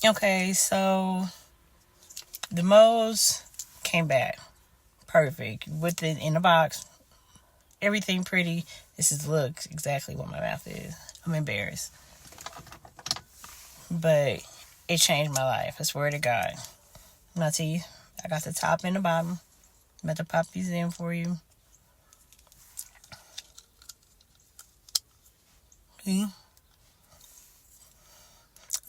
Okay, so the molds came back perfect with it in the box. Everything pretty. This is looks exactly what my mouth is. I'm embarrassed, but it changed my life. I swear to God. My teeth. I got the top and the bottom. I'm about to pop these in for you. See?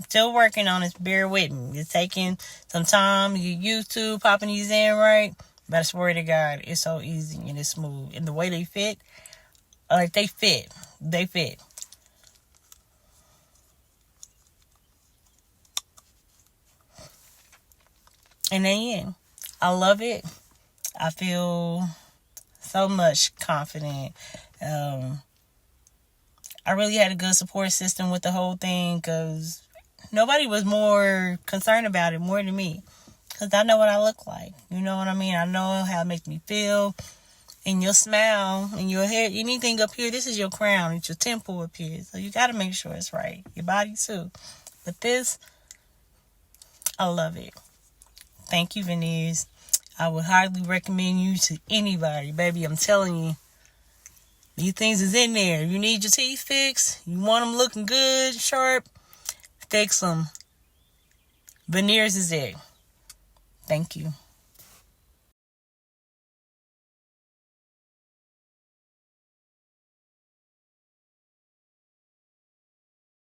Still working on this. Bear with me. It's taking some time. You're used to popping these in right. But I swear to God, it's so easy and it's smooth. And the way they fit, like they fit. They fit. And then yeah, I love it. I feel so much confident. I really had a good support system with the whole thing because nobody was more concerned about it more than me. Because I know what I look like. You know what I mean? I know how it makes me feel. And your smile and your hair, anything up here, this is your crown. It's your temple up here. So you got to make sure it's right. Your body too. But this, I love it. Thank you, Veneers. I would highly recommend you to anybody. Baby, I'm telling you. These things is in there. You need your teeth fixed. You want them looking good, sharp. Fix them. Veneers is it. Thank you.